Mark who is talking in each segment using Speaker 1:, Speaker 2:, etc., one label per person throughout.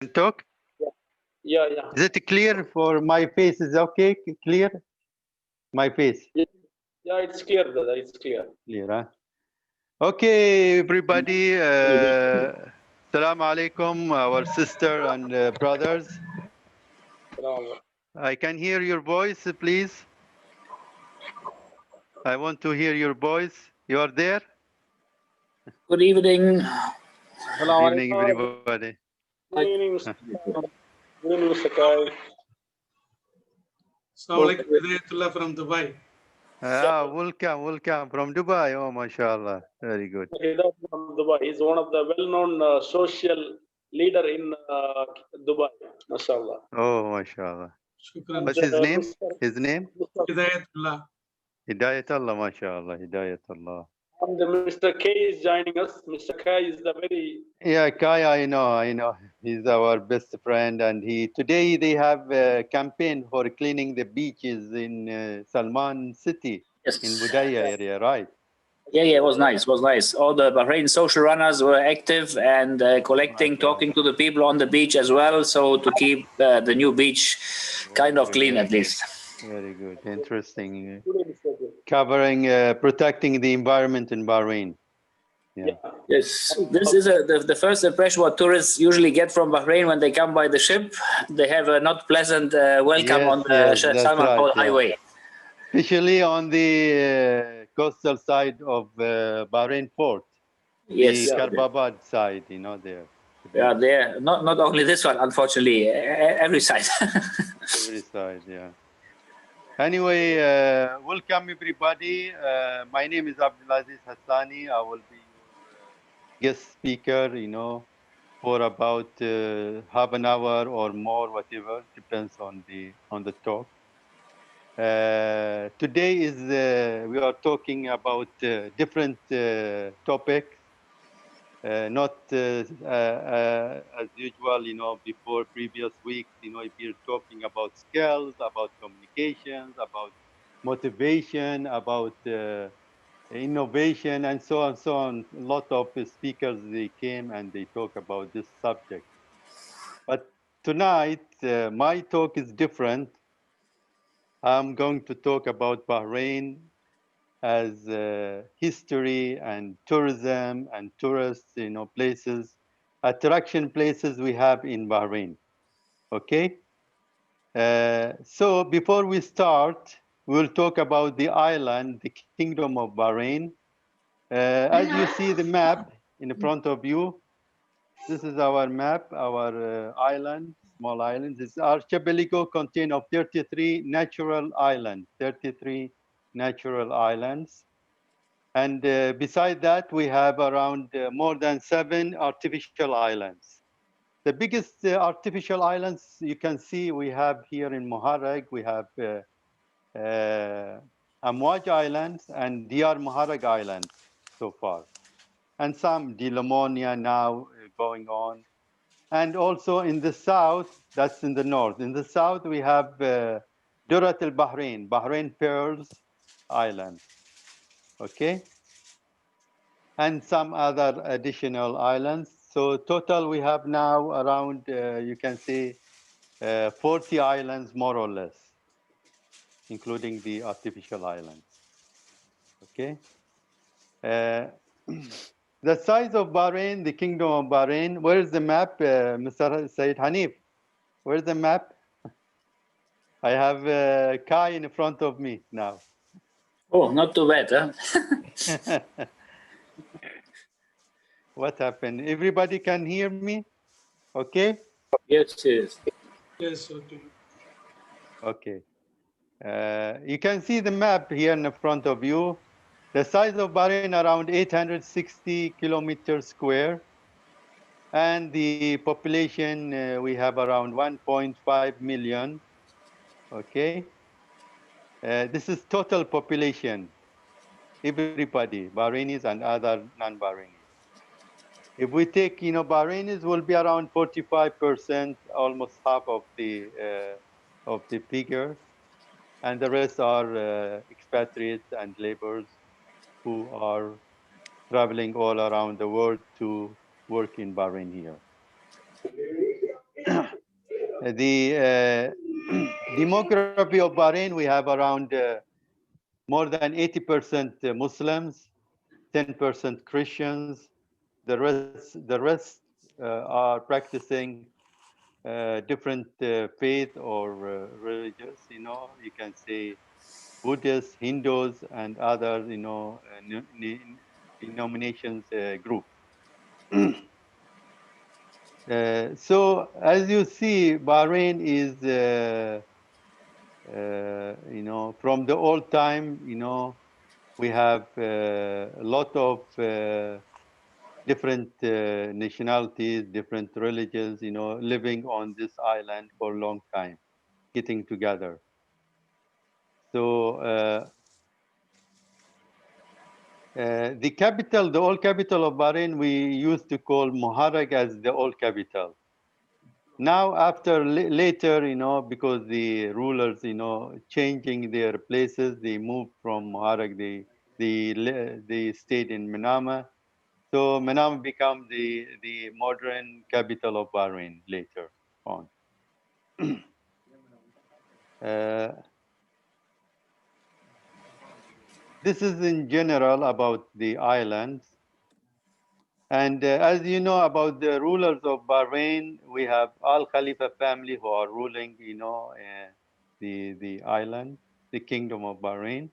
Speaker 1: talk?
Speaker 2: Yeah.
Speaker 1: Is it clear for my face? Is okay? Clear? My face?
Speaker 2: Yeah, it's clear, brother. It's clear.
Speaker 1: Clear, huh? Okay, everybody. Assalamu alaikum, our sister and brothers.
Speaker 2: Salam.
Speaker 1: I can hear your voice, please. I want to hear your voice. You are there?
Speaker 3: Good evening.
Speaker 1: Good evening, everybody.
Speaker 2: Good evening, Mr. Good evening, Mr. Kai.
Speaker 4: Assalamu alaikum, Hidayatullah from Dubai.
Speaker 1: Welcome from Dubai. Oh, mashallah. Very good.
Speaker 2: Hidayat from Dubai. He's one of the well-known social leader in Dubai. Mashallah.
Speaker 1: Oh, mashallah.
Speaker 4: Shukran.
Speaker 1: What's his name? His name?
Speaker 4: Hidayatullah.
Speaker 1: Hidayatullah, mashallah. Hidayatullah.
Speaker 2: And Mr. K is joining us. Mr. K is the very
Speaker 1: Yeah, Kai, I know. He's our best friend, and today they have a campaign for cleaning the beaches in Salman City,
Speaker 3: Yes.
Speaker 1: in Budaya area, right?
Speaker 3: Yeah, it was nice. All the Bahrain social runners were active and collecting, talking to the people on the beach as well. So to keep the new beach kind of clean at least.
Speaker 1: Very good. Interesting. Covering, protecting the environment in Bahrain. Yeah.
Speaker 3: Yes, this is the first impression what tourists usually get from Bahrain when they come by the ship. They have a not pleasant welcome on the Salman Highway.
Speaker 1: Especially on the coastal side of Bahrain port.
Speaker 3: Yes.
Speaker 1: The Karbabad side, there.
Speaker 3: Yeah, there. Not only this one, unfortunately, every side.
Speaker 1: Every side, yeah. Anyway, welcome everybody. My name is Abdulaziz Hassani. I will be your guest speaker, for about half an hour or more, whatever, depends on the talk. Today we are talking about different topics. Not as usual, before previous weeks, we're talking about skills, about communications, about motivation, about innovation, and so on, so on. A lot of speakers, they came and they talk about this subject. But tonight, my talk is different. I'm going to talk about Bahrain as history and tourism and tourists, places, attraction places we have in Bahrain. Okay? So before we start, we'll talk about the island, the Kingdom of Bahrain. As you see the map in front of you, this is our map, our island, small island. This archipelago contains of 33 natural islands, 33 natural islands. And beside that, we have around more than 7 artificial islands. The biggest artificial islands you can see we have here in Muharraq, we have Amwaj Islands and Diyar Muharraq Island so far. And some Dilamonia now going on. And also in the south, that's in the north. In the south, we have Durat al-Bahrain, Bahrain Pearls Island. Okay? And some other additional islands. So total, we have now around, you can see, 40 islands, more or less, including the artificial islands. Okay? The size of Bahrain, the Kingdom of Bahrain, where's the map, Mr. Said Hanif? Where's the map? I have Kai in front of me now.
Speaker 3: Oh, not too bad, huh?
Speaker 1: What happened? Everybody can hear me? Okay?
Speaker 3: Yes.
Speaker 4: Yes, okay.
Speaker 1: Okay. You can see the map here in the front of you. The size of Bahrain around 860 kilometers square. And the population, we have around 1.5 million. Okay. This is total population. Everybody, Bahrainis and other non-Bahrainis. If we take, Bahrainis will be around 45%, almost half of the figure. And the rest are expatriates and laborers who are traveling all around the world to work in Bahrain here. The demography of Bahrain, we have around more than 80% Muslims, 10% Christians. The rest are practicing different faith or religious. You can say Buddhists, Hindus, and other denominations group. So as you see, Bahrain is from the old time. We have a lot of different nationalities, different religions, living on this island for a long time, getting together. So the capital, the old capital of Bahrain, we used to call Muharraq as the old capital. Now, after later, because the rulers, changing their places, they moved from Muharraq, they stayed in Manama. So Manama became the modern capital of Bahrain later on. This is in general about the islands. And as you know about the rulers of Bahrain, we have Al Khalifa family who are ruling, the island, the Kingdom of Bahrain.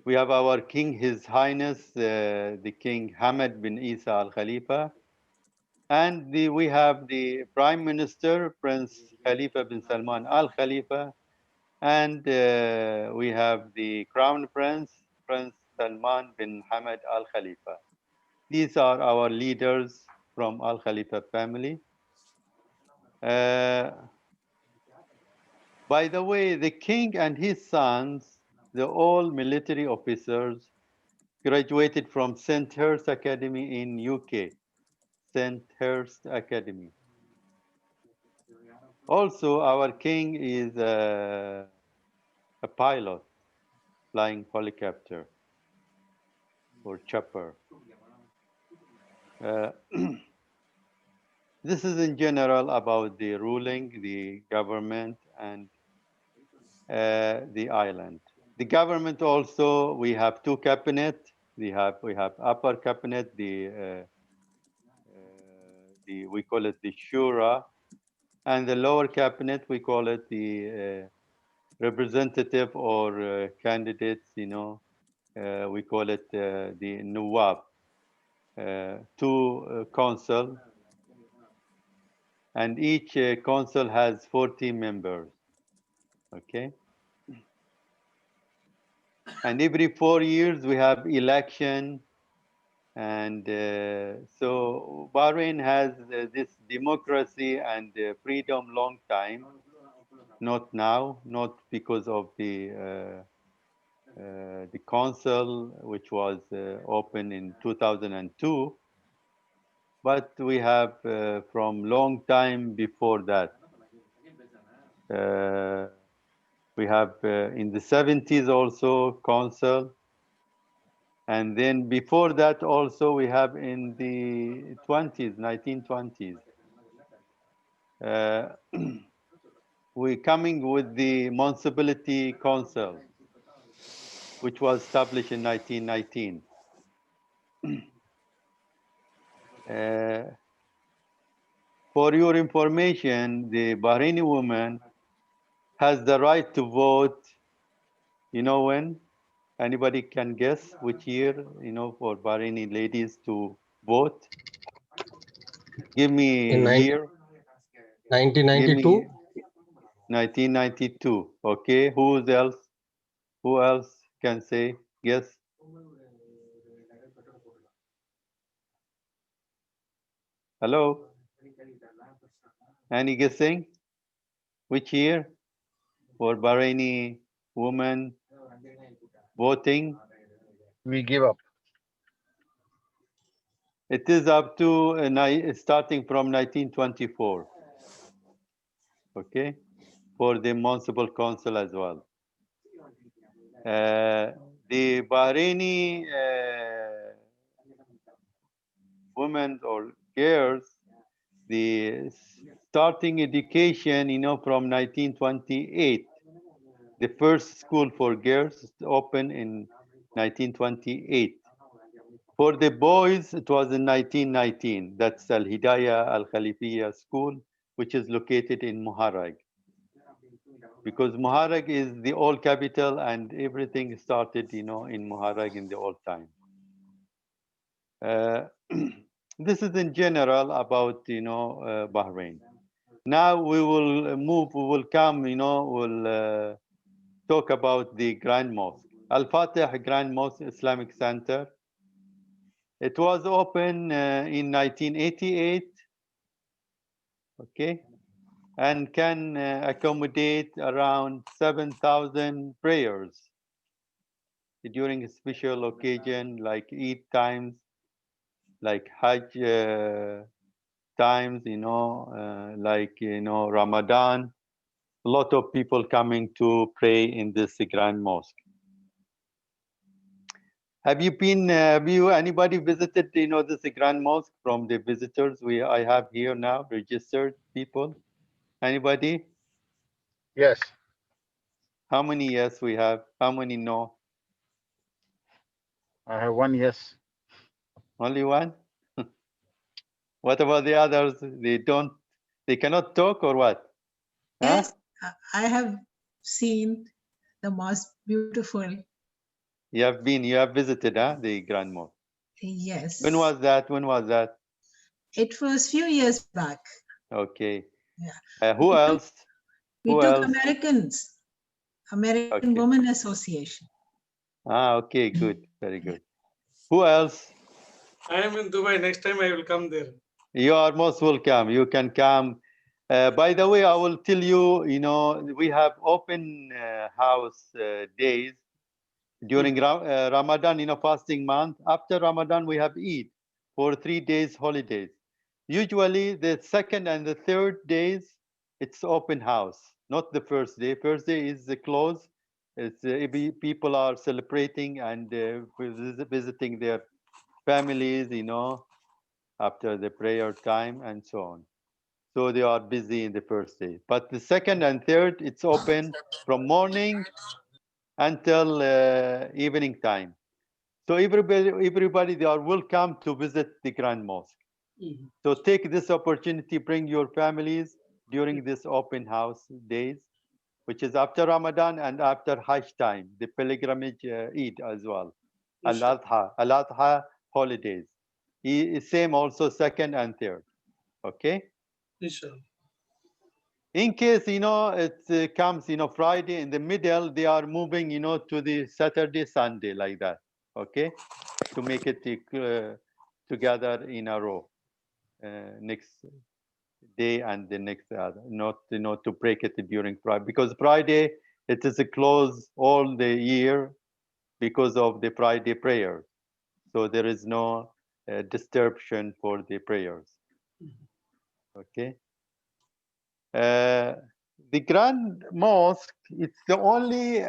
Speaker 1: We have our king, His Highness, the King Hamad bin Isa Al Khalifa. And we have the Prime Minister, Prince Khalifa bin Salman Al Khalifa. And we have the Crown Prince, Prince Salman bin Hamad Al Khalifa. These are our leaders from Al Khalifa family. By the way, the king and his sons, the all military officers, graduated from St. Hurst Academy in UK. St. Hurst Academy. Also, our king is a pilot, flying helicopter or chopper. This is in general about the ruling, the government, and the island. The government also, we have two cabinet. We have upper cabinet, we call it the shura, and the lower cabinet we call it the representative or candidates. We call it the Nuwab. Two council, and each council has 40 members. Okay. And every 4 years we have election, and so Bahrain has this democracy and freedom long time. Not now, not because of the council, which was opened in 2002, but we have from long time before that. We have in the 70s also council, and then before that also we have in the 1920s. We coming with the municipality council, which was established in 1919. For your information, the Bahraini woman has the right to vote. You know when? Anybody can guess which year, for Bahraini ladies to vote? Give me
Speaker 5: In
Speaker 1: a year. Give
Speaker 5: 1992,
Speaker 1: me 1992. Okay, who else? Who else can say? Guess. Hello? Any guessing? Which year for Bahraini women voting?
Speaker 6: We give up.
Speaker 1: It is up to starting from 1924. Okay, for the municipal council as well. The Bahraini women or girls, the starting education, from 1928. The first school for girls opened in 1928. For the boys, it was in 1919. That's Al Hidayah Al Khalifiyya School, which is located in Muharraq. Because Muharraq is the old capital and everything started, in Muharraq in the old time. This is in general about, Bahrain. Now we will come, we'll talk about the Grand Mosque. Al-Fatih Grand Mosque Islamic Center. It was opened in 1988, okay, and can accommodate around 7,000 prayers during a special occasion like Eid times, like Hajj times, like, Ramadan. A lot of people coming to pray in this Grand Mosque. Have you anybody visited, this Grand Mosque from the visitors I have here now, registered people? Anybody?
Speaker 6: Yes,
Speaker 1: How many yes we have? How many no?
Speaker 6: I have one yes.
Speaker 1: Only one? What about the others? They cannot talk or what? Huh?
Speaker 5: Yes, I have seen the most beautiful.
Speaker 1: You have visited, the Grand Mosque.
Speaker 5: Yes.
Speaker 1: When was that? When was that?
Speaker 5: It was few years back.
Speaker 1: Okay.
Speaker 5: Yeah.
Speaker 1: Who else?
Speaker 5: We
Speaker 1: Who
Speaker 5: took
Speaker 1: else?
Speaker 5: American
Speaker 1: Okay.
Speaker 5: Women Association.
Speaker 1: Okay, good. Very good. Who else?
Speaker 4: I am in Dubai. Next time I will come there.
Speaker 1: You are most welcome. You can come. By the way, I will tell you, we have open house days during Ramadan, fasting month. After Ramadan, we have Eid for 3 days holidays. Usually the second and the third days, it's open house, not the first day. First day is closed. It's people are celebrating and visiting their families, after the prayer time and so on. So they are busy in the first day. But the second and third, it's open from morning until evening time. So everybody, they are welcome to visit the Grand Mosque. So take this opportunity, bring your families during this open house days, which is after Ramadan and after Hajj time, the pilgrimage Eid as well, Al-Adha holidays. Same also second and third, okay?
Speaker 4: Inshallah.
Speaker 1: In case, it comes, Friday in the middle, they are moving, to the Saturday, Sunday like that, okay? To make it together in a row, next day and the next other, not, to break it during Friday, because Friday, it is closed all the year because of the Friday prayer. So there is no disruption for the prayers, okay? The Grand Mosque, it's the only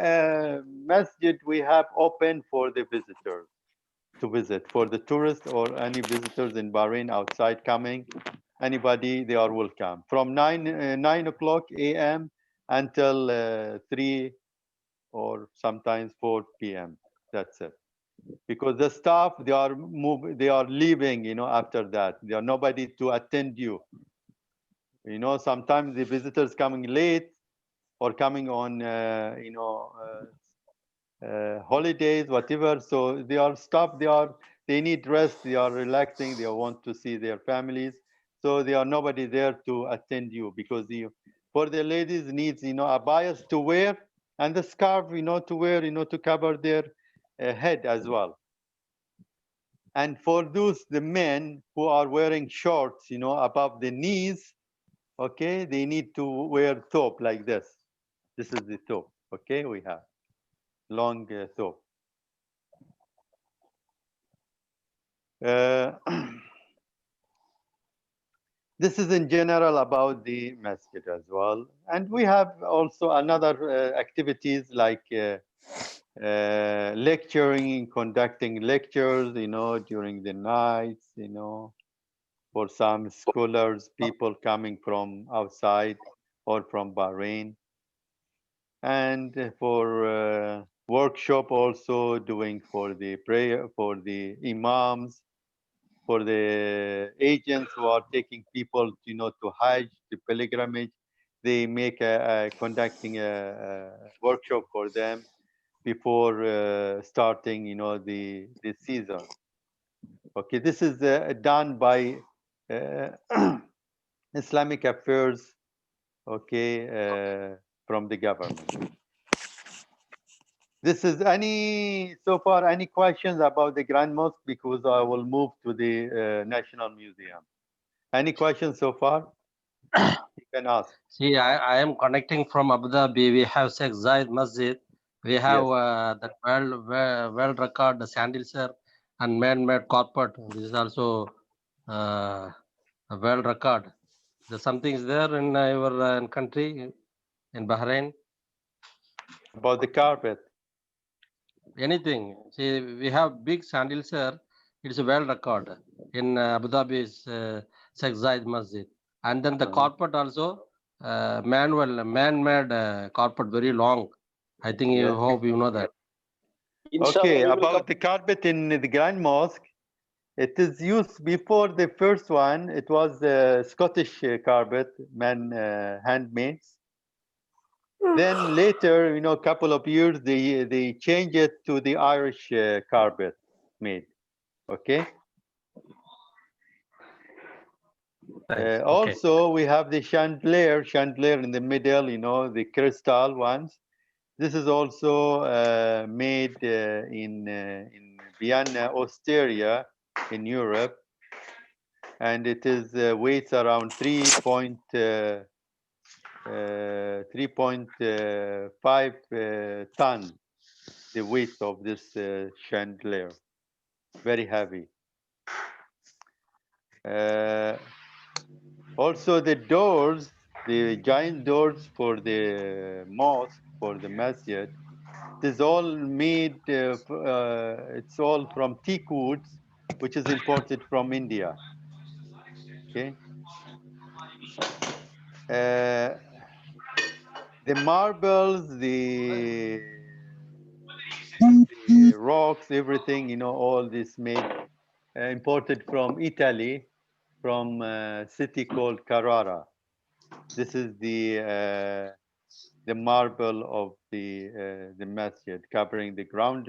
Speaker 1: masjid we have open for the visitors to visit. For the tourists or any visitors in Bahrain outside coming, anybody, they are welcome. From 9 o'clock a.m. until 3 or sometimes 4 p.m. That's it. Because the staff, they are leaving, after that. There are nobody to attend you. Sometimes the visitors coming late or coming on, holidays, whatever. So they are stopped. They need rest. They are relaxing. They want to see their families. So they are nobody there to attend you because for the ladies needs, a bias to wear and the scarf, to wear, to cover their head as well. And for the men who are wearing shorts, above the knees, okay, they need to wear top like this. This is the top, okay, we have long top. This is in general about the masjid as well. And we have also another activities like lecturing, conducting lectures, during the nights, for some scholars, people coming from outside or from Bahrain. And for workshop also doing for the prayer, for the imams, for the agents who are taking people, to Hajj, to pilgrimage. They make conducting a workshop for them before starting, the season. Okay, this is done by Islamic Affairs, okay, from the government. This is so far any questions about the Grand Mosque, because I will move to the National Museum. Any questions so far? You can ask.
Speaker 7: See, I am connecting from Abu Dhabi. We have Sheikh Zayed Masjid. We have that world record, the Sandilsar and man-made carpet. This is also a world record. There's something is there in your country, in Bahrain?
Speaker 1: About the carpet.
Speaker 7: Anything. See, we have big Sandilsar. It's a world record in Abu Dhabi's Sheikh Zayed Masjid. And then the carpet also, man-made carpet, very long. I think you hope you know that.
Speaker 1: Okay, about the carpet in the Grand Mosque, it is used before the first one. It was the Scottish carpet, handmade. Then later, a couple of years, they changed it to the Irish carpet made. Okay.
Speaker 7: Nice.
Speaker 1: Also, we have the chandelier in the middle, the crystal ones. This is also made in Vienna, Austria, in Europe, and it is weighs around 3.5 ton. The weight of this chandelier, very heavy. Also, the doors, the giant doors for the mosque, for the masjid, it is all made, it's all from teak woods, which is imported from India. Okay. The marbles, the rocks, everything, all this made, imported from Italy, from a city called Carrara. This is the marble of the masjid, covering the ground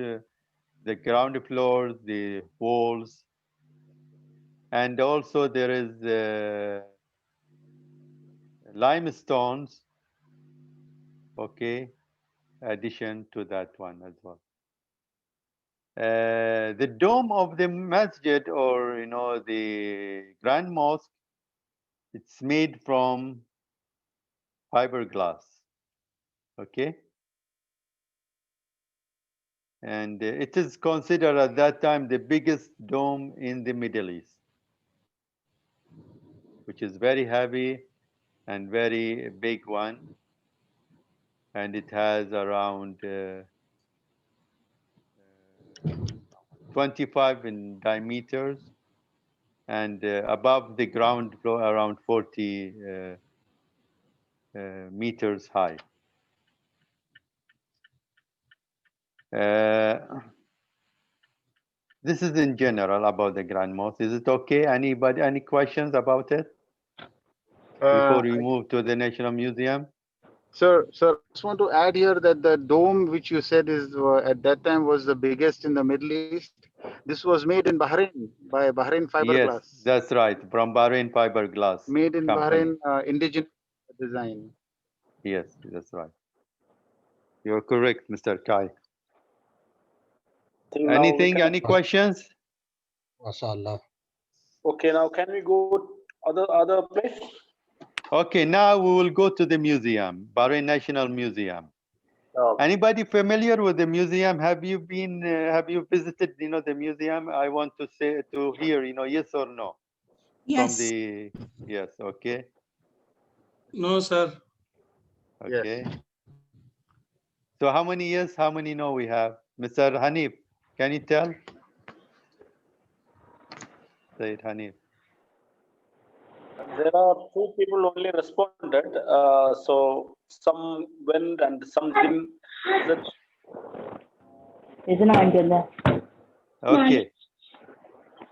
Speaker 1: floor, the walls, and also there is limestones. Okay, addition to that one as well. The dome of the masjid, or the Grand Mosque, it's made from fiberglass. Okay. And it is considered at that time the biggest dome in the Middle East, which is very heavy and very big one. And it has around 25 in diameters, and above the ground floor around 40 meters high. This is in general about the Grand Mosque. Is it okay? Anybody, any questions about it before we move to the National Museum?
Speaker 6: Sir, I just want to add here that the dome which you said is at that time was the biggest in the Middle East. This was made in Bahrain by Bahrain Fiberglass.
Speaker 1: Yes, that's right. From Bahrain Fiberglass
Speaker 6: Made in
Speaker 1: company.
Speaker 6: Bahrain, indigenous design.
Speaker 1: Yes, that's right. You're correct, Mr. Kai. Anything? Any questions?
Speaker 7: MashaAllah.
Speaker 2: Okay, now can we go other place?
Speaker 1: Okay, now we will go to the museum, Bahrain National Museum. Anybody familiar with the museum? Have you been? Have you visited? The museum. I want to hear. Yes or no.
Speaker 5: Yes.
Speaker 1: From the yes. Okay.
Speaker 4: No, sir.
Speaker 1: Okay. So how many yes? How many no we have? Mr. Hanif, can you tell? Said Hanif.
Speaker 2: There are 2 people only responded. So some went and some didn't.
Speaker 8: எதுனா வாங்கிட்டு வந்த
Speaker 1: Okay.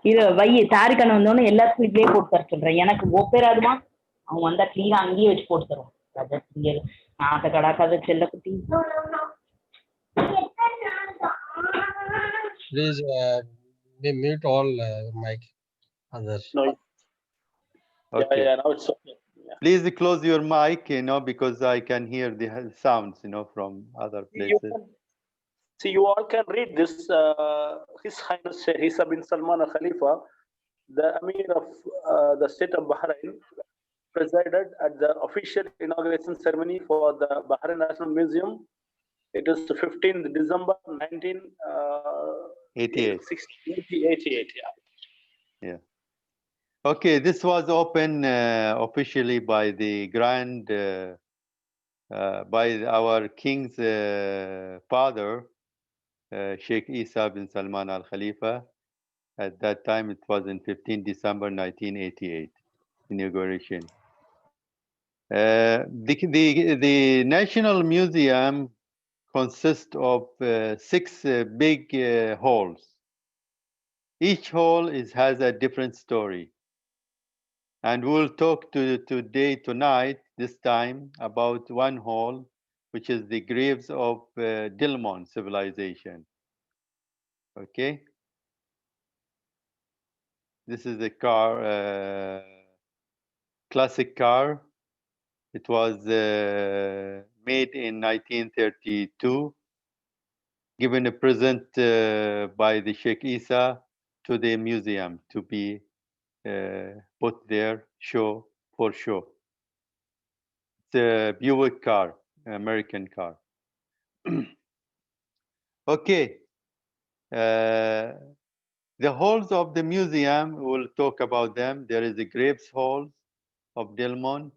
Speaker 8: இது வை தாரிக்கண்ண வந்தோடனே எல்லாத்துக்கும் இதே போட்டு தர சொல்றேன். எனக்கு ஒப்பேராதுமா அவங்க வந்தா கிளீனா அங்கேயே வச்சு போட்டு தருவோம். அதை இங்கே நாத்த கடாக்காத செல்ல குட்டி.
Speaker 7: Please mute all mic. Others.
Speaker 2: No.
Speaker 1: Okay.
Speaker 2: Yeah, now it's okay. Yeah.
Speaker 1: Please close your mic, because I can hear the sounds, from other places.
Speaker 2: See, you all can read this. His Highness Sheikh Isa bin Salman Al Khalifa, the Amir of the state of Bahrain, presided at the official inauguration ceremony for the Bahrain National Museum. It is 15th December 1988.
Speaker 1: Yeah. Okay, this was opened officially by the by our king's father, Sheikh Isa bin Salman Al Khalifa. At that time, it was in 15 December 1988, inauguration. The National Museum consists of 6 big halls. Each hall has a different story. And we'll talk tonight, this time, about one hall, which is the graves of Dilmun civilization. Okay? This is a car, classic car. It was made in 1932, given a present by the Sheikh Isa to the museum to be put there, for show. It's a Buick car, American car. Okay. The halls of the museum, we'll talk about them. There is the Graves Hall of Dilmun.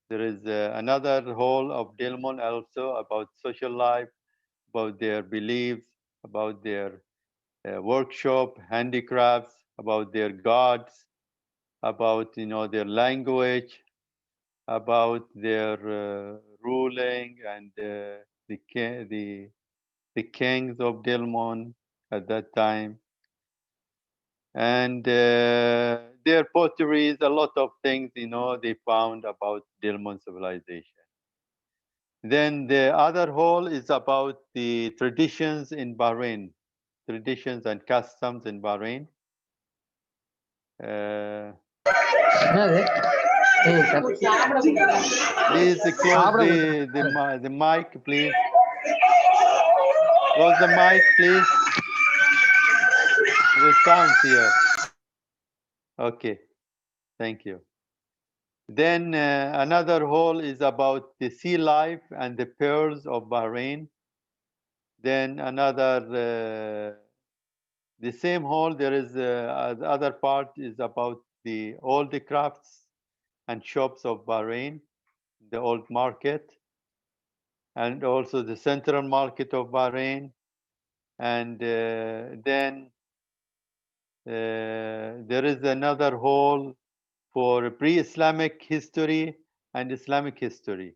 Speaker 1: There is another hall of Dilmun also about social life, about their beliefs, about their workshop, handicrafts, about their gods, about their language, about their ruling and the kings of Dilmun at that time, and their potteries, a lot of things they found about Dilmun civilization. Then the other hall is about the traditions in Bahrain, traditions and customs in Bahrain. Please close the mic, please. Close the mic, please. The sounds here. Okay, thank you. Then another hall is about the sea life and the pearls of Bahrain. Then another, the same hall, there is the other part is about all the crafts and shops of Bahrain, the old market, and also the central market of Bahrain. And then there is another hall for pre-Islamic history and Islamic history.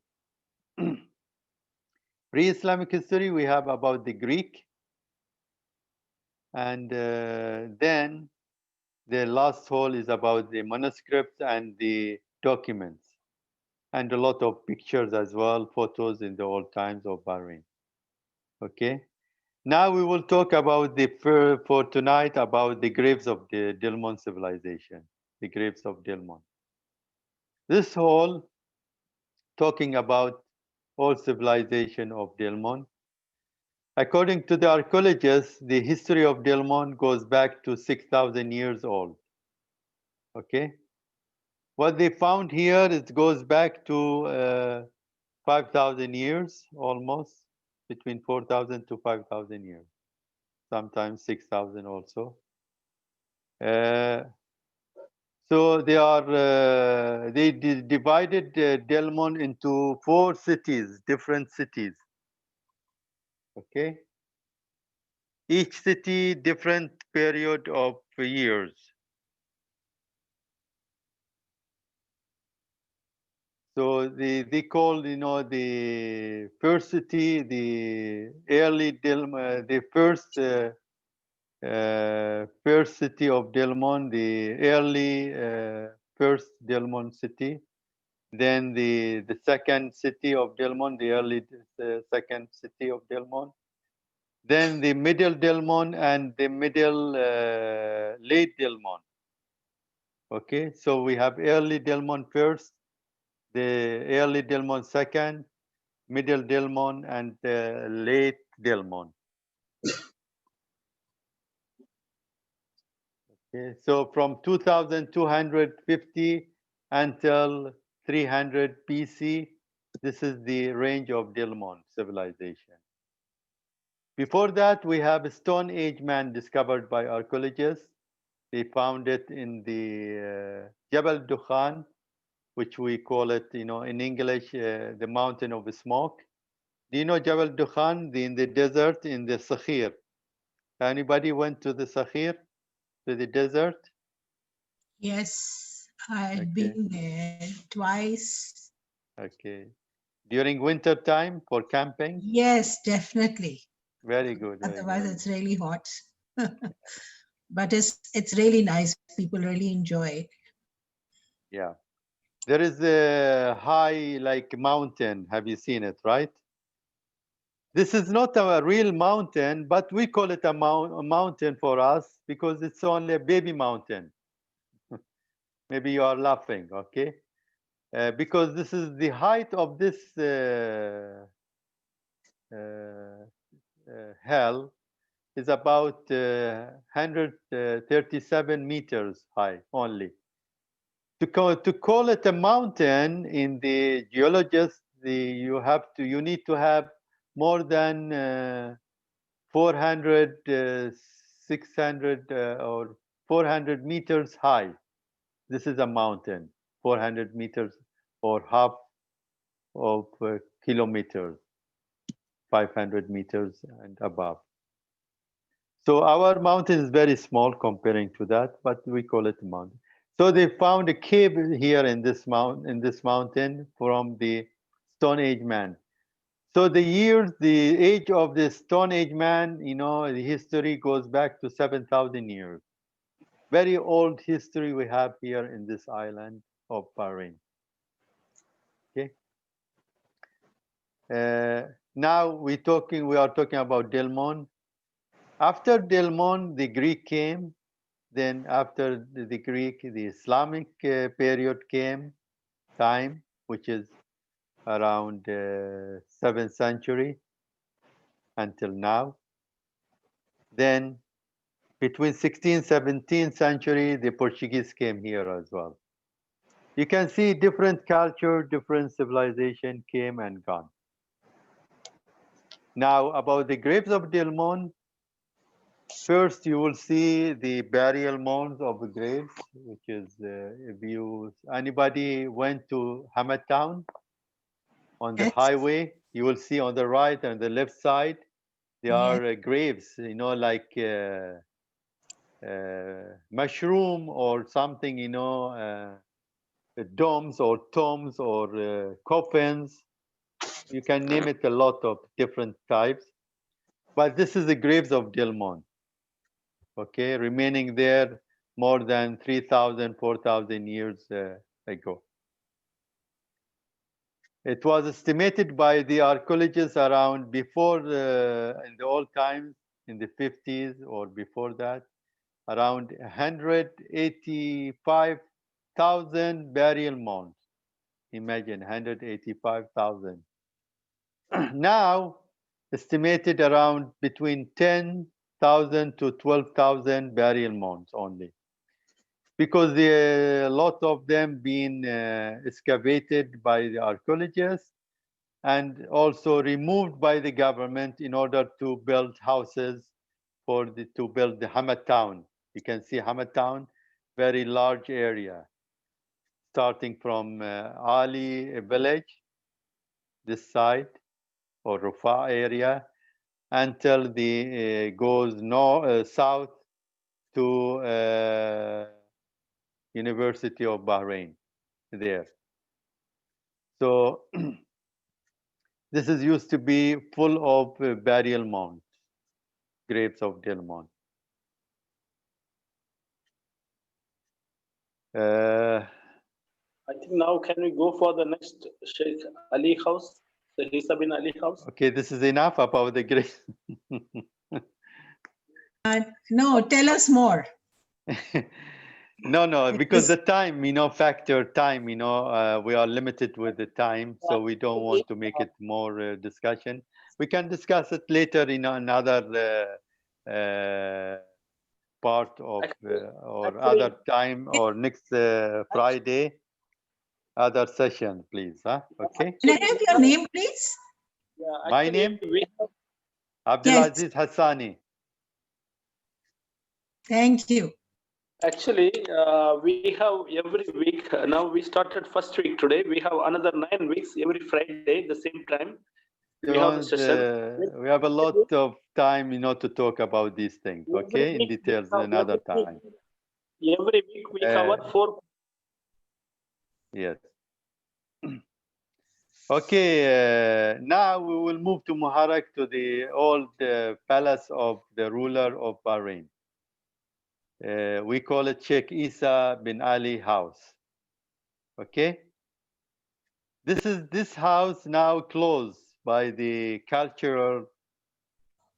Speaker 1: Pre-Islamic history, we have about the Greek. And then the last hall is about the manuscripts and the documents, and a lot of pictures as well, photos in the old times of Bahrain. Okay. Now we will talk about for tonight about the graves of the Dilmun civilization, the graves of Dilmun. This hall talking about all civilization of Dilmun. According to the archaeologists, the history of Dilmun goes back to 6,000 years old. Okay. What they found here, it goes back to 5,000 years, almost, between 4,000 to 5,000 years, sometimes 6,000 also. So they divided Dilmun into 4 cities, different cities. Okay. Each city, different period of years. So they call, you know, the first city, the early the first city of Delmon, the early first Delmon city. Then the second city of Delmon, the early second city of Delmon. Then the middle Delmon and the middle late Delmon. Okay, so we have early Delmon first, the early Delmon second, middle Delmon, and late Delmon. Okay, so from 2250 until 300 BC, this is the range of Delmon civilization. Before that, we have a Stone Age man discovered by archaeologists. They found it in the Jabal Dukhan, which we call it, you know, in English, the mountain of smoke. Do you know Jabal Dukhan, in the desert, in the Sakhir? Anybody went to the Sakhir, to the desert?
Speaker 5: Yes, I've
Speaker 1: Okay.
Speaker 5: been there twice.
Speaker 1: Okay. During winter time for camping?
Speaker 5: Yes, definitely.
Speaker 1: Very good, very good.
Speaker 5: Otherwise, it's really hot. But it's really nice. People really enjoy it.
Speaker 1: Yeah. There is a high, like, mountain. Have you seen it, right? This is not a real mountain, but we call it a mountain for us because it's only a baby mountain. Maybe you are laughing, okay? Because this is the height of this hill is about 137 meters high only. To call it a mountain in the geologists, you need to have more than 400, 600 or 400 meters high. This is a mountain, 400 meters or half of kilometers, 500 meters and above. So our mountain is very small comparing to that, but we call it a mountain. So they found a cave here in this mountain from the Stone Age man. So the age of the Stone Age man, you know, the history goes back to 7,000 years. Very old history we have here in this island of Bahrain. Okay. Now we are talking about Delmon. After Delmon, the Greek came. Then after the Greek, the Islamic period came, time, which is around 7th century until now. Then between 16th, 17th century, the Portuguese came here as well. You can see different culture, different civilization came and gone. Now about the graves of Delmon, first you will see the burial mounds of the graves, which is, anybody went to Hamad Town on the
Speaker 5: Yes.
Speaker 1: highway, you will see on the right and the left side, there are graves, you know, like mushroom or something, you know, domes or tombs or coffins. You can name it a lot of different types. But this is the graves of Delmon, okay, remaining there more than 3,000, 4,000 years ago. It was estimated by the archaeologists around before, in the old times, in the 50s or before that, around 185,000 burial mounds. Imagine 185,000. Now, estimated around between 10,000 to 12,000 burial mounds only. Because a lot of them being excavated by the archaeologists and also removed by the government in order to build houses to build the Hamad town. You can see Hamad town, very large area, starting from Ali village, this side, or Rufa area, until the goes south to University of Bahrain there. So this is used to be full of burial mounds, graves of burial mounds.
Speaker 2: I think now can we go for the next Sheikh Ali house, the Isa bin Ali house?
Speaker 1: Okay, this is enough about the graves.
Speaker 5: No, tell us more.
Speaker 1: No, because the time, factor time, we are limited with the time, so we don't want to make it more discussion. We can discuss it later in another part of or other time or next Friday, other session, please. Okay.
Speaker 5: Can I have your name, please?
Speaker 2: Yeah,
Speaker 1: My name?
Speaker 2: we have,
Speaker 1: Abdulaziz Hassani.
Speaker 5: Thank you.
Speaker 2: actually, we have every week. Now we started first week today. We have another 9 weeks every Friday, the same time. We have the session.
Speaker 1: We have a lot of time, to talk about these things. Okay, in details another time.
Speaker 2: Every week we cover 4.
Speaker 1: Yes. Okay, now we will move to Muharraq, to the old palace of the ruler of Bahrain. We call it Sheikh Isa bin Ali House. Okay. This house now closed by the cultural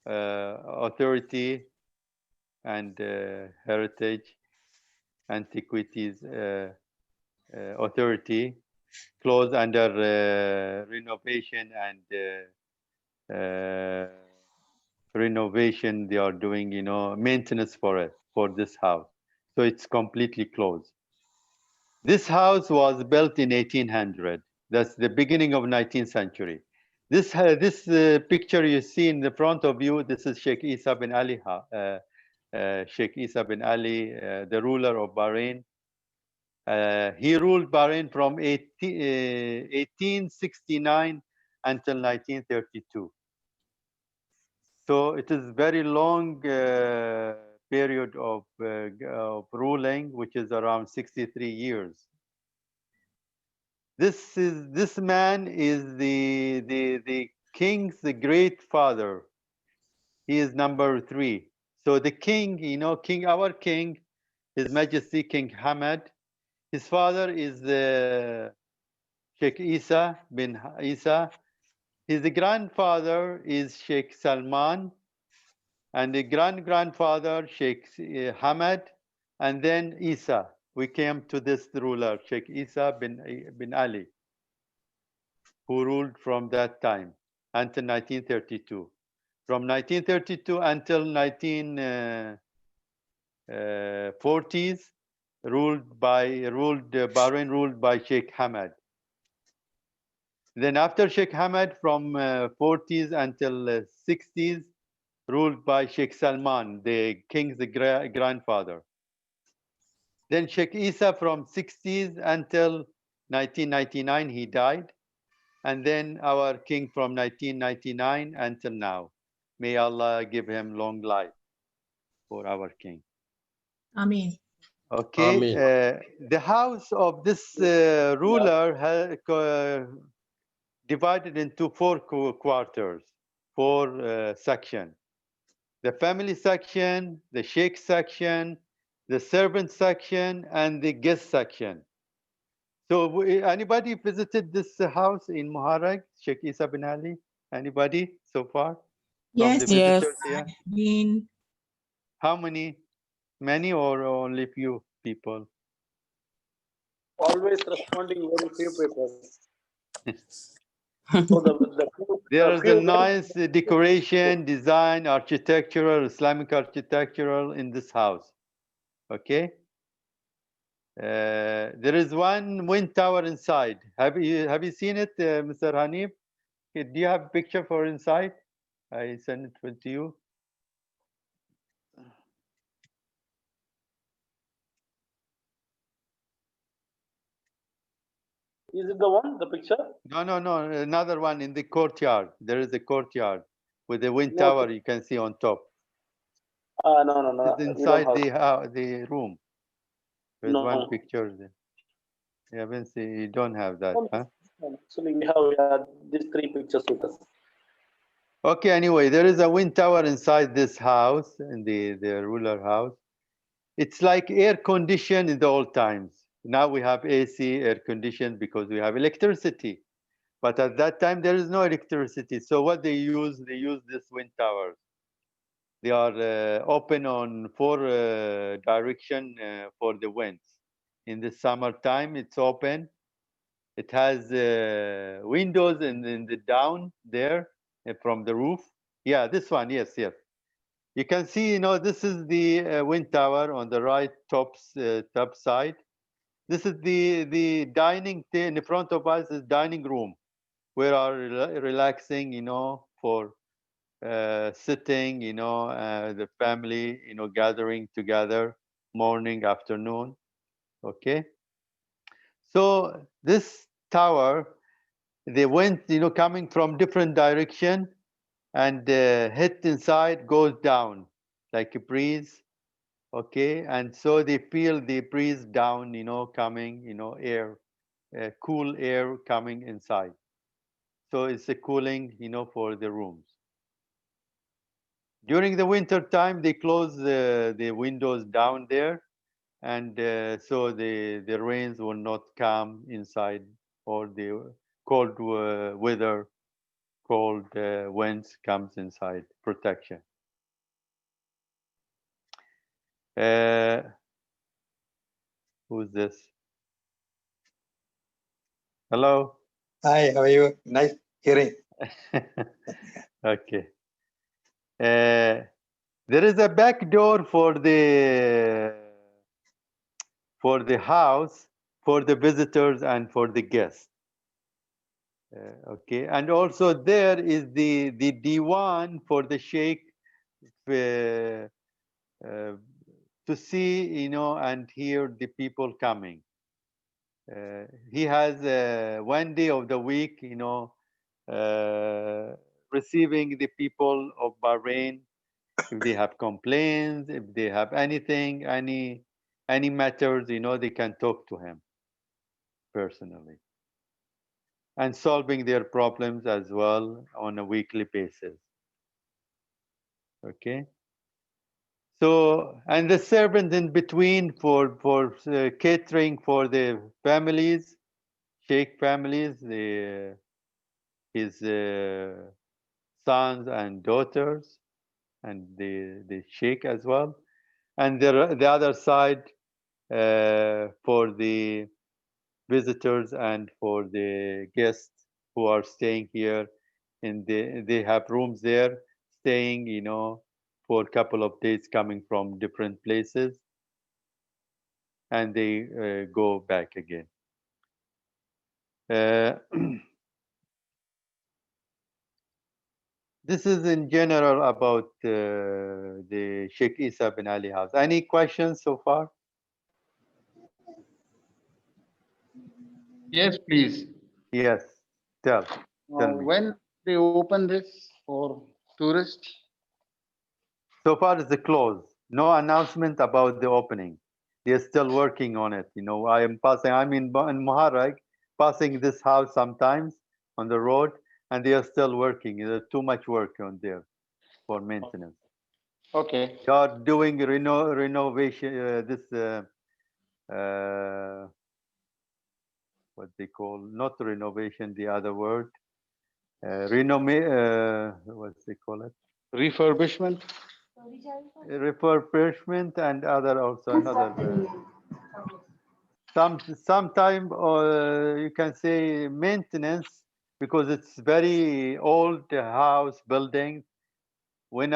Speaker 1: authority and heritage antiquities authority, closed under renovation and renovation. They are doing, maintenance for this house. So it's completely closed. This house was built in 1800. That's the beginning of 19th century. This picture you see in the front of you, this is Sheikh Isa bin Ali, Sheikh Isa bin Ali, the ruler of Bahrain. He ruled Bahrain from 1869 until 1932. So it is very long period of ruling, which is around 63 years. This man is the king's great father. He is number 3. So the king, our king, His Majesty King Hamad. His father is Sheikh Isa bin Isa. His grandfather is Sheikh Salman, and the grandfather Sheikh Hamad, and then Isa. We came to this ruler, Sheikh Isa bin Ali, who ruled from that time until 1932. From 1932 until 1940s, Bahrain ruled by Sheikh Hamad. Then after Sheikh Hamad, from 40s until 60s, ruled by Sheikh Salman, the king's grandfather. Then Sheikh Isa from 60s until 1999, he died. And then our king from 1999 until now. May Allah give him long life for our king.
Speaker 5: Amen.
Speaker 1: Okay, the house of this ruler divided into 4 quarters, 4 sections. The family section, the sheikh section, the servant section, and the guest section. So anybody visited this house in Muharraq, Sheikh Isa bin Ali? Anybody so far? From the visitors here?
Speaker 5: Been.
Speaker 1: How many? Many or only few people?
Speaker 2: Always responding very few people.
Speaker 1: There is a nice decoration, design, architectural, Islamic architectural in this house. Okay. There is one wind tower inside. Have you seen it, Mr. Hanif? Okay, do you have a picture for inside? I send it to you.
Speaker 2: Is it the one, the picture?
Speaker 1: No, another one in the courtyard. There is a courtyard with a wind tower you can see on top.
Speaker 2: No.
Speaker 1: It's inside the room. There's one picture there. You haven't seen, you don't have that, huh?
Speaker 2: Actually, we have these three pictures with us.
Speaker 1: Okay, anyway, there is a wind tower inside this house, in the ruler house. It's like air conditioned in the old times. Now we have AC, air conditioned, because we have electricity. But at that time, there is no electricity. So what they use this wind towers. They are open on four direction for the winds. In the summertime, it's open. It has windows in the down there from the roof. Yeah, this one, yes, yes. You can see, this is the wind tower on the right top side. This is the dining in the front of us is dining room. We are relaxing, for sitting, the family, gathering together, morning, afternoon. Okay. So this tower, the wind, coming from different direction, and hit inside, goes down like a breeze. Okay, and so they feel the breeze down, coming, air, cool air coming inside. So it's a cooling, for the rooms. During the winter time, they close the windows down there, and so the rains will not come inside, or the cold weather, cold winds comes inside. Protection. Uh, who's this? Hello.
Speaker 9: Hi, how are you? Nice hearing.
Speaker 1: Okay. There is a back door for the house, for the visitors and for the guests. Okay, and also there is the diwan for the sheikh uh, to see, and hear the people coming. He has 1 day of the week, receiving the people of Bahrain. If they have complaints, if they have anything, any matters, they can talk to him personally, and solving their problems as well on a weekly basis. Okay. So, and the servant in between for catering for the families, sheikh families, his sons and daughters, and the sheikh as well, and the other side for the visitors and for the guests who are staying here. They have rooms there, staying, for a couple of days, coming from different places, and they go back again. Uh, this is in general about the Sheikh Isa bin Ali house. Any questions so far?
Speaker 6: Yes, please.
Speaker 1: Yes, tell me.
Speaker 6: When they open this for tourists?
Speaker 1: So far it's closed. No announcement about the opening. They're still working on it. I'm in Muharraq, passing this house sometimes on the road, and they are still working. There's too much work on there for maintenance.
Speaker 6: Okay.
Speaker 1: They are doing renovation, what they call, not renovation, the other word, what they call it?
Speaker 6: Refurbishment?
Speaker 1: Refurbishment, and other also another. Sometime you can say maintenance, because it's very old house building. When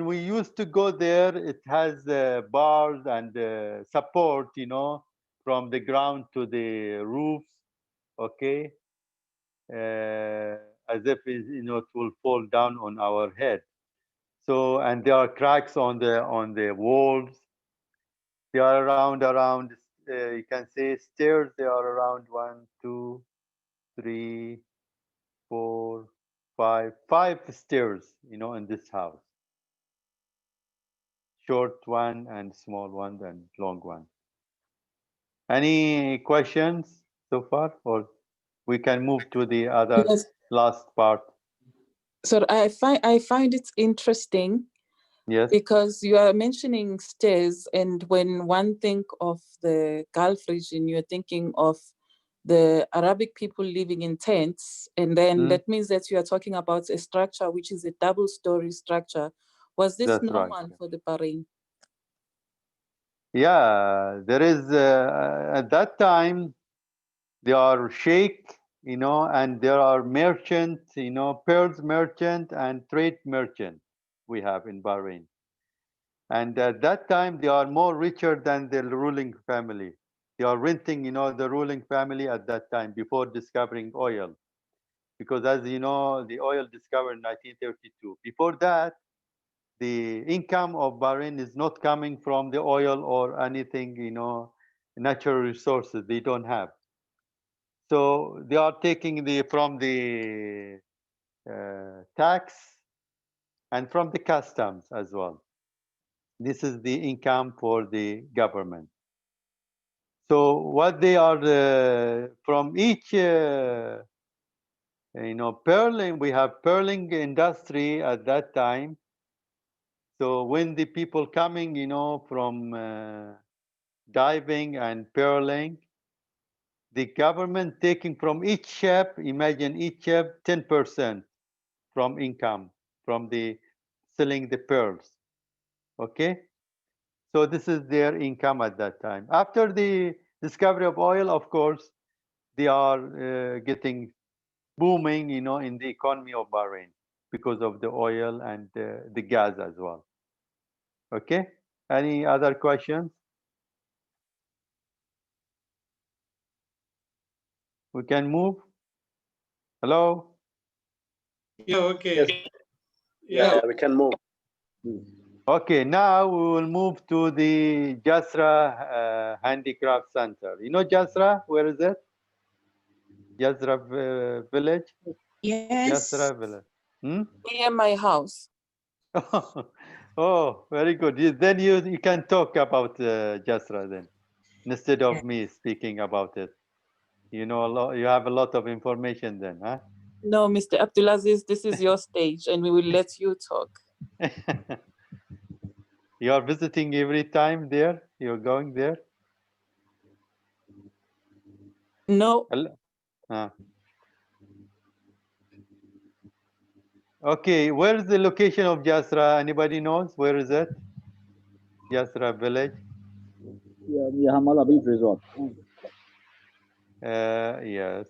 Speaker 1: we used to go there, it has bars and support, from the ground to the roofs. Okay, as if it will fall down on our head. So, and there are cracks on the walls. They are around. You can say stairs. They are around 1, 2, 3, 4, 5. 5 stairs. In this house. Short one and small one and long one. Any questions so far? Or we can move to the other
Speaker 10: Yes.
Speaker 1: last part.
Speaker 10: So I find it interesting
Speaker 1: Yes.
Speaker 10: because you are mentioning stairs, and when one think of the Gulf region, you're thinking of the Arabic people living in tents, and then that means that you are talking about a structure which is a double-story structure. Was this
Speaker 1: That's
Speaker 10: normal
Speaker 1: right.
Speaker 10: for the Bahrain?
Speaker 1: Yeah, there is at that time there are sheikh, and there are merchant, pearls merchant and trade merchant we have in Bahrain. And at that time, they are more richer than the ruling family. They are renting, the ruling family at that time before discovering oil. Because as you know, the oil discovered in 1932. Before that, the income of Bahrain is not coming from the oil or anything, natural resources they don't have. So they are taking from the tax and from the customs as well. This is the income for the government. So what they are from each, pearling, we have pearling industry at that time. So when the people coming, from diving and pearling, the government taking from each ship, imagine each ship 10% from income, from the selling the pearls. Okay? So this is their income at that time. After the discovery of oil, of course, they are getting booming, in the economy of Bahrain because of the oil and the gas as well. Okay. Any other questions? We can move. Hello.
Speaker 4: Yeah, okay.
Speaker 2: Yes.
Speaker 4: Yeah.
Speaker 2: We can move.
Speaker 1: Okay, now we will move to the Jasra Handicraft Center. You know Jasra? Where is it? Jasra village?
Speaker 5: Yes.
Speaker 1: Jasra village.
Speaker 10: Near my house.
Speaker 1: Oh, very good. Then you can talk about Jasra then, instead of me speaking about it. You know a lot. You have a lot of information then, huh?
Speaker 10: No, Mr. Abdulaziz, this is your stage, and we will let you talk.
Speaker 1: You are visiting every time there? You're going there?
Speaker 10: No.
Speaker 1: Okay, where is the location of Jasra? Anybody knows? Where is it? Jasra village?
Speaker 11: Yeah, Hamala Beach Resort.
Speaker 1: Yes.
Speaker 11: Yes,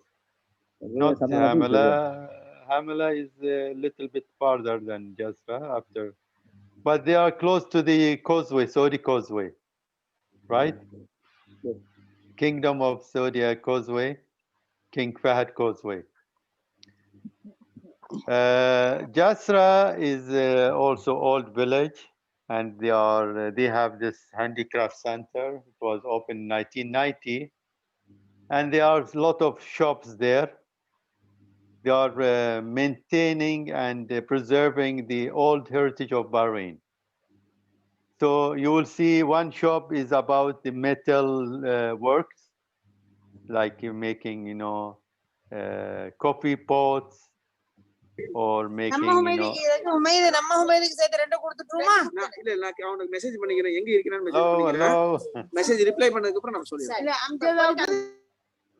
Speaker 1: Not
Speaker 11: Hamala Beach Resort.
Speaker 1: Hamala is a little bit farther than Jasra after. But they are close to the causeway, Saudi causeway, right?
Speaker 11: Yes.
Speaker 1: Kingdom of Saudi causeway, King Fahd causeway. Jasra is also old village, and they have this handicraft center. It was opened in 1990, and there are a lot of shops there. They are maintaining and preserving the old heritage of Bahrain. So you will see one shop is about the metal works, like you're making, coffee pots, or making, hello.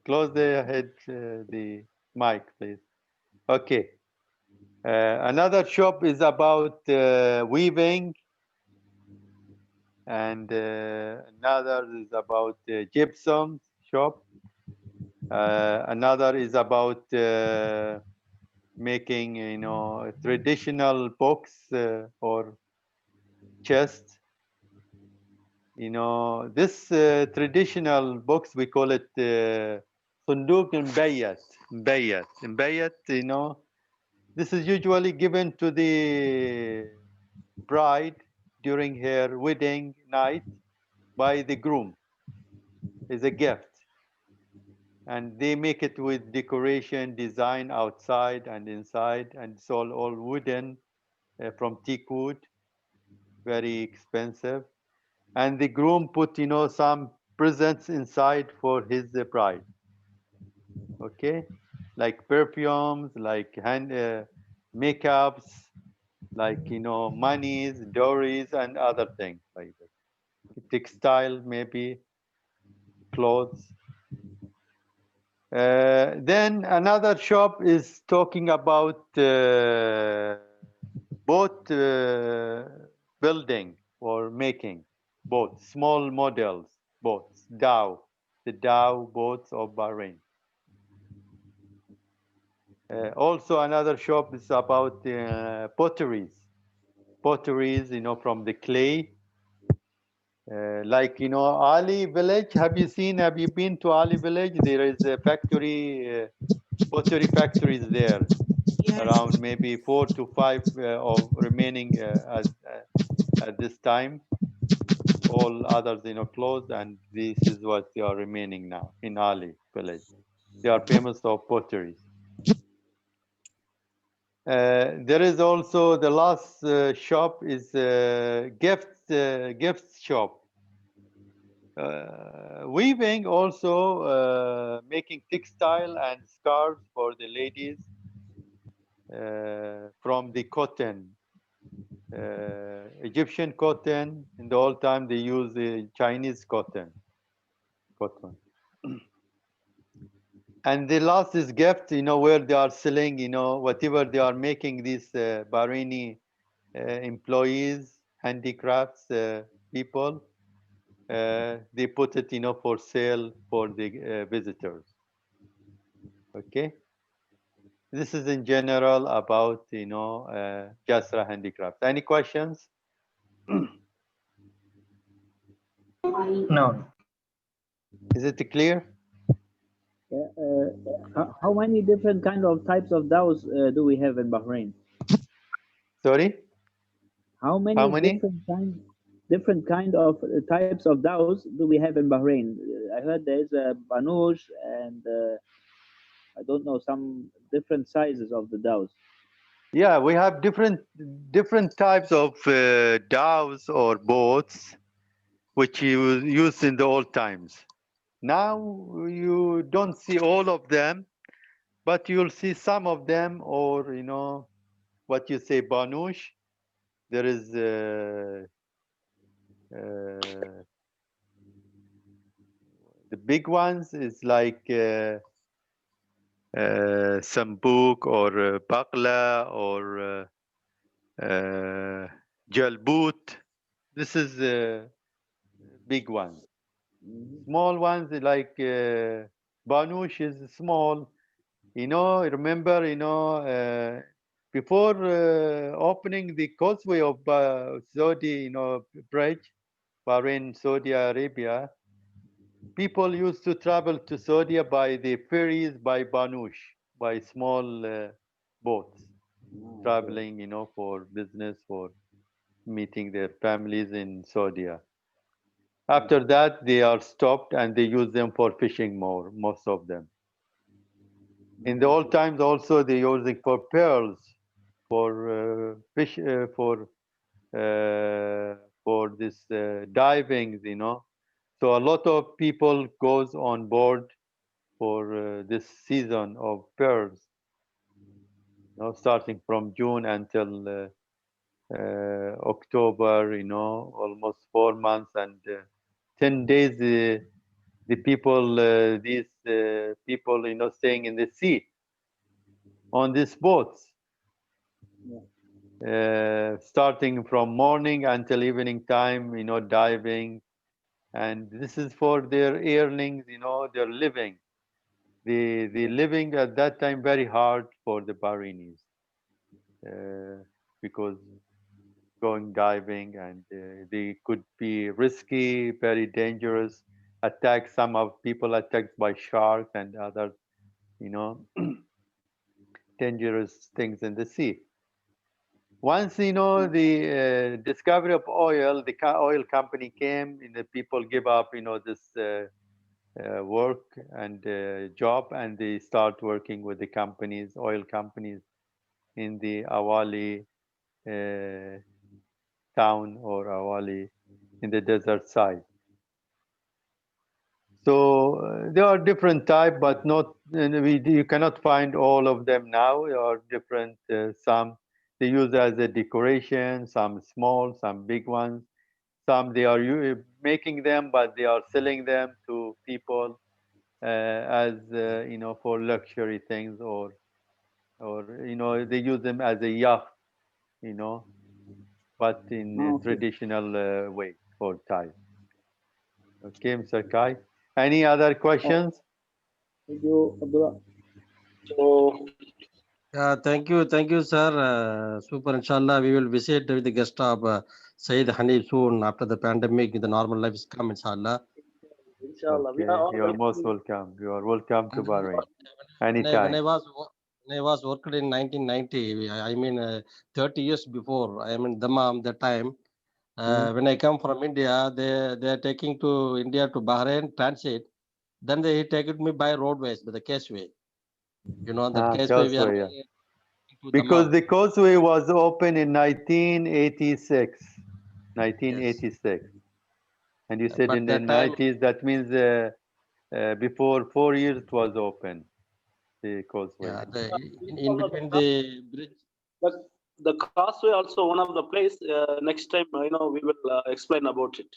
Speaker 1: Close the mic, please. Okay. Another shop is about weaving, and another is about gypsum shop. Another is about making, traditional books or chests. This traditional books, we call it Sunduk Mbayat. Mbayat, this is usually given to the bride during her wedding night by the groom. Is a gift. And they make it with decoration, design outside and inside, and it's all wooden from teak wood, very expensive. And the groom put, some presents inside for his bride. Okay. like perfumes, like hand makeups, like monies, dowries, and other things like that. Textile, maybe clothes. Then another shop is talking about boat building or making boats, small models boats, dhow, the dhow boats of Bahrain. Also, another shop is about potteries, from the clay. Like Ali village, have you been to Ali village? There is a factory, pottery factories there,
Speaker 5: Yes.
Speaker 1: around maybe 4 to 5 of remaining at this time. All others closed, and this is what they are remaining now in Ali village. They are famous for potteries. There is also the last shop is gift shop. Weaving also, making textile and scarves for the ladies from the cotton. Egyptian cotton, in the old time they use the Chinese cotton. And the last is gift, where they are selling, whatever they are making, these Bahraini employees, handicrafts people, they put it, for sale for the visitors. Okay. This is in general about, Jasra handicrafts. Any questions?
Speaker 9: No.
Speaker 1: Is it clear?
Speaker 11: How many different kind of types of dhows do we have in Bahrain?
Speaker 1: Sorry?
Speaker 11: How many different kind of types of dhows do we have in Bahrain? I heard there is a banush and I don't know, some different sizes of the dhows.
Speaker 1: Yeah, we have different types of dhows or boats, which you used in the old times. Now you don't see all of them, but you'll see some of them, or what you say, banush. There is the big ones is like Sambuk or Bakla or Jalboot. This is big ones. Small ones like Banush is small. Remember, before opening the causeway of Saudi, bridge, Bahrain, Saudi Arabia, people used to travel to Saudi by the ferries, by Banush, by small boats, traveling, for business, for meeting their families in Saudi. After that, they are stopped and they use them for fishing more, most of them. In the old times, also they use it for pearls, for fish, for this diving, So a lot of people goes on board for this season of pearls, starting from June until October, almost 4 months and 10 days. The people, these people, staying in the sea on these boats, starting from morning until evening time, diving. And this is for their earnings, their living. The living at that time very hard for the Bahrainis because going diving and they could be risky, very dangerous. Some of people attacked by sharks and other, dangerous things in the sea. Once the discovery of oil, the oil company came, and the people give up, this work and job, and they start working with the companies, oil companies, in the Awali town or Awali in the desert side. So there are different type, but not you cannot find all of them now. There are different. Some they use as a decoration, some small, some big ones. Some they are making them, but they are selling them to people as for luxury things, or they use them as a yacht, but in a
Speaker 11: Okay.
Speaker 1: traditional way for Thai. Okay, Mr. Kai. Any other questions?
Speaker 11: Thank you, Abdullah.
Speaker 2: So
Speaker 7: Thank you, sir. Super, inshallah, we will visit with the guest of Sayyid Hanif soon after the pandemic. The normal life is come, inshallah.
Speaker 2: inshallah, we are
Speaker 1: Okay,
Speaker 2: all
Speaker 1: you are most
Speaker 2: welcome.
Speaker 1: welcome. You are welcome to
Speaker 7: And
Speaker 1: Bahrain
Speaker 7: when
Speaker 1: anytime.
Speaker 7: I was worked in 1990, I mean 30 years before, I am in Dammam that time. When I come from India, they are taking to India to Bahrain transit. Then they take it me by roadways, by the causeway. That causeway we are
Speaker 1: Causeway, yeah.
Speaker 7: going to
Speaker 1: Because
Speaker 7: Dammam.
Speaker 1: the causeway was open in 1986. 1986. And you said
Speaker 7: But
Speaker 1: in the
Speaker 7: that time,
Speaker 1: 90s, that means before 4 years it was open, the causeway.
Speaker 7: yeah, in
Speaker 2: Inshallah,
Speaker 7: between the bridge.
Speaker 2: the causeway also one of the place. Next time, we will explain about it.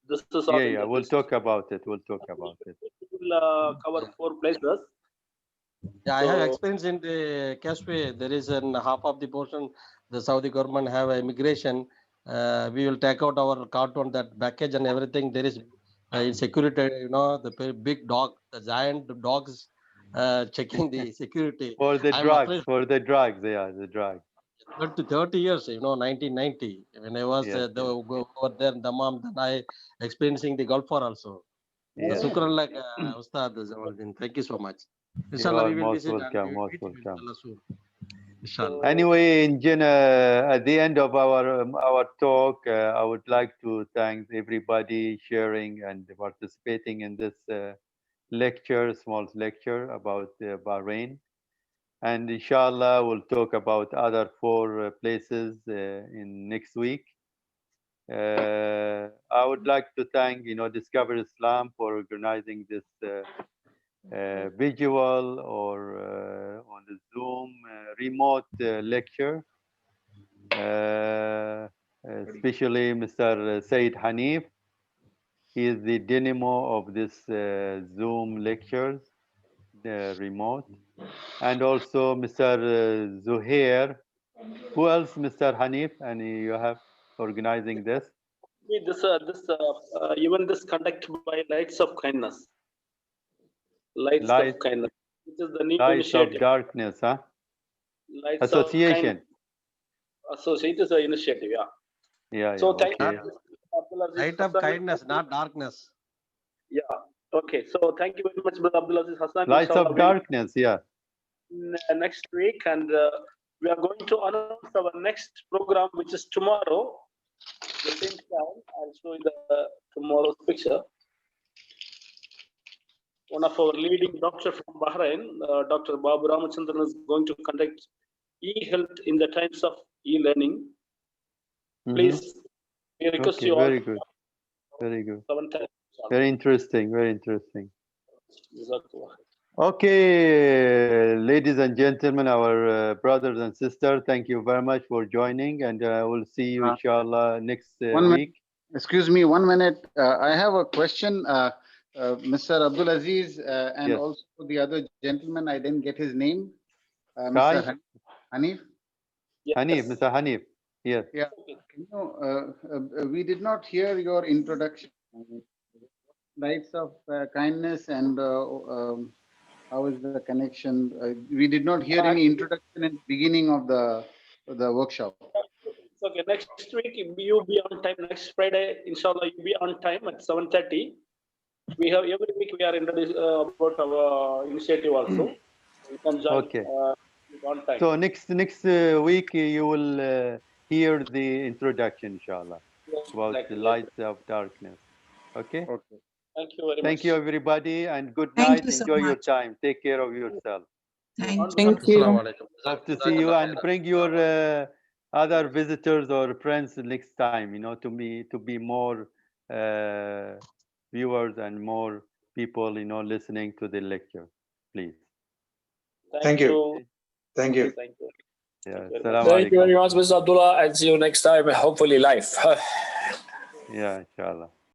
Speaker 2: This is all in
Speaker 1: Yeah,
Speaker 2: the
Speaker 1: we'll
Speaker 2: list.
Speaker 1: talk about it. We'll talk about it.
Speaker 2: We will cover 4 places.
Speaker 7: Yeah, I have
Speaker 2: So
Speaker 7: experience in the causeway. There is an half of the portion the Saudi government have immigration. We will take out our carton, that package and everything. There is in security, the big dog, the giant dogs checking the security.
Speaker 1: For the
Speaker 7: I'm afraid
Speaker 1: drugs, yeah, the drugs.
Speaker 7: 30 years, 1990. When I was
Speaker 1: Yes, yes.
Speaker 7: over there in Dammam, then I experiencing the Gulf War also. So
Speaker 1: Yes.
Speaker 7: Shukran like Ustad Zawaldin. Thank you so much.
Speaker 1: You
Speaker 7: Inshallah,
Speaker 1: are
Speaker 7: we will
Speaker 1: most
Speaker 7: visit and we
Speaker 1: welcome,
Speaker 7: will
Speaker 1: most
Speaker 7: meet you
Speaker 1: welcome.
Speaker 7: inshallah soon. Inshallah.
Speaker 1: Anyway, at the end of our talk, I would like to thank everybody sharing and participating in this small lecture about Bahrain. And inshallah, we'll talk about other 4 places in next week. I would like to thank, Discover Islam for organizing this visual or on the Zoom remote lecture. Especially Mr. Said Hanif. He is the dynamo of this Zoom lectures, remote. And also Mr. Zuhair. Who else, Mr. Hanif? And you have organizing this?
Speaker 2: this even this conducted by Lights of Kindness. Lights of Kindness. This is the new
Speaker 1: Lights
Speaker 2: initiative.
Speaker 1: of Darkness, huh?
Speaker 2: Lights
Speaker 1: Association.
Speaker 2: of Associate is an initiative, yeah.
Speaker 1: Yeah,
Speaker 2: So
Speaker 1: yeah,
Speaker 2: thank
Speaker 1: okay.
Speaker 2: you. Abdulaziz
Speaker 7: Light of
Speaker 2: Hassan.
Speaker 7: kindness, not darkness.
Speaker 2: Yeah. Okay. So thank you very much, Brother Abdulaziz Hassan.
Speaker 1: Lights
Speaker 2: Inshallah,
Speaker 1: of Darkness, yeah.
Speaker 2: next week, and we are going to announce our next program, which is tomorrow, the same time. I'll show you the tomorrow's picture. One of our leading doctor from Bahrain, Dr. Babu Ramachandran, is going to conduct e-health in the times of e-learning. Please, we request
Speaker 1: Okay,
Speaker 2: you all.
Speaker 1: very good. Very good.
Speaker 2: 7:30.
Speaker 1: Very interesting, very interesting. Okay, ladies and gentlemen, our brothers and sisters, thank you very much for joining, and we'll see you, inshallah, next week.
Speaker 6: Excuse me, 1 minute. I have a question. Mr. Abdulaziz and
Speaker 1: Yes.
Speaker 6: also the other gentleman, I didn't get his name.
Speaker 1: Kai?
Speaker 6: Mr. Hanif?
Speaker 2: Yes.
Speaker 1: Hanif, Mr. Hanif. Yes.
Speaker 6: Yeah. We did not hear your introduction. Lights of kindness and how is the connection? We did not hear any introduction in the beginning of the workshop.
Speaker 2: It's okay. Next week you'll be on time. Next Friday, inshallah, you'll be on time at 7:30. We have every week we are introduced about our initiative also. You can join
Speaker 1: Okay.
Speaker 2: on time.
Speaker 1: So next week you will hear the introduction, inshallah, about
Speaker 2: Exactly.
Speaker 1: the lights of darkness. Okay.
Speaker 6: Okay.
Speaker 2: Thank you very much.
Speaker 1: Thank you, everybody, and good
Speaker 5: Thank
Speaker 1: night.
Speaker 5: you so
Speaker 1: Enjoy your
Speaker 5: much.
Speaker 1: time. Take care of yourself.
Speaker 10: Thank you.
Speaker 1: Hope to see you and bring your other visitors or friends next time. To be more viewers and more people, listening to the lecture, please.
Speaker 9: Thank you. Thank you.
Speaker 2: Thank you.
Speaker 1: Yeah.
Speaker 3: Thank you very much, Mr. Abdullah, and see you next time, hopefully live.
Speaker 1: Yeah, inshallah.